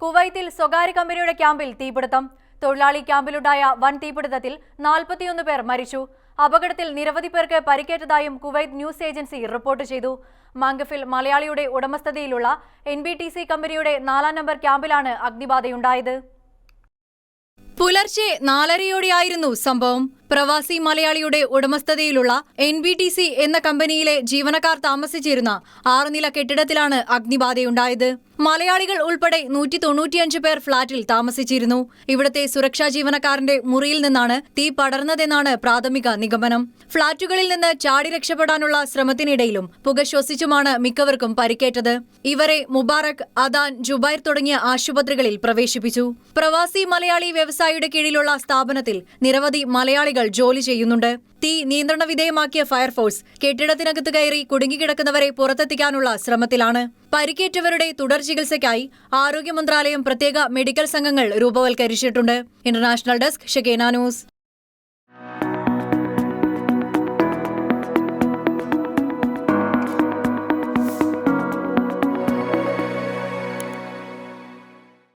കുവൈത്തിൽ സ്വകാര്യ കമ്പനിയുടെ ക്യാമ്പിൽ തീപിടുത്തം. തൊഴിലാളി ക്യാമ്പിലുണ്ടായ വൻ തീപിടുത്തത്തിൽ 41 പേർ മരിച്ചു. അപകടത്തിൽ നിരവധി പേർക്ക് പരിക്കേറ്റതായും കുവൈത്ത് ന്യൂസ് ഏജൻസി റിപ്പോർട്ട് ചെയ്തു. മംഗഫിൽ മലയാളിയുടെ ഉടമസ്ഥതയിലുള്ള NBTC കമ്പനിയുടെ 4-ാം നമ്പർ ക്യാമ്പിലാണ് അഗ്നിബാധയുണ്ടായത്. പുലർച്ചെ 4:30 സംഭവം. പ്രവാസി മലയാളിയുടെ ഉടമസ്ഥതയിലുള്ള NBTC എന്ന കമ്പനിയിലെ ജീവനക്കാർ താമസിച്ചിരുന്ന 6 നില കെട്ടിടത്തിലാണ് അഗ്നിബാധയുണ്ടായത്. മലയാളികൾ ഉൾപ്പെടെ 195 പേർ ഫ്ളാറ്റിൽ താമസിച്ചിരുന്നു. ഇവിടത്തെ സുരക്ഷാ ജീവനക്കാരന്റെ മുറിയിൽ നിന്നാണ് തീ പടർന്നതെന്നാണ് പ്രാഥമിക നിഗമനം. ഫ്ളാറ്റുകളിൽ നിന്ന് ചാടി രക്ഷപ്പെടാനുള്ള ശ്രമത്തിനിടയിലും പുക ശ്വസിച്ചുമാണ് മിക്കവർക്കും പരിക്കേറ്റത്. ഇവരെ മുബാറക്, അദാൻ, ജുബൈർ തുടങ്ങിയ ആശുപത്രികളിൽ പ്രവേശിപ്പിച്ചു. പ്രവാസി മലയാളി വ്യവസായിയുടെ കീഴിലുള്ള സ്ഥാപനത്തിൽ നിരവധി മലയാളികൾ ജോലി ചെയ്യുന്നുണ്ട്. തീ നിയന്ത്രണ വിധേയമാക്കിയ ഫയർഫോഴ്സ് കെട്ടിടത്തിനകത്ത് കയറി കുടുങ്ങിക്കിടക്കുന്നവരെ പുറത്തെത്തിക്കാനുള്ള ശ്രമത്തിലാണ്. പരിക്കേറ്റവരുടെ തുടർ ചികിത്സയ്ക്കായി ആരോഗ്യ മന്ത്രാലയം പ്രത്യേക മെഡിക്കൽ സംഘങ്ങൾ രൂപവൽക്കരിച്ചിട്ടുണ്ട്. ഇന്റർനാഷണൽ ഡെസ്ക്, ഷെക്കേന ന്യൂസ്.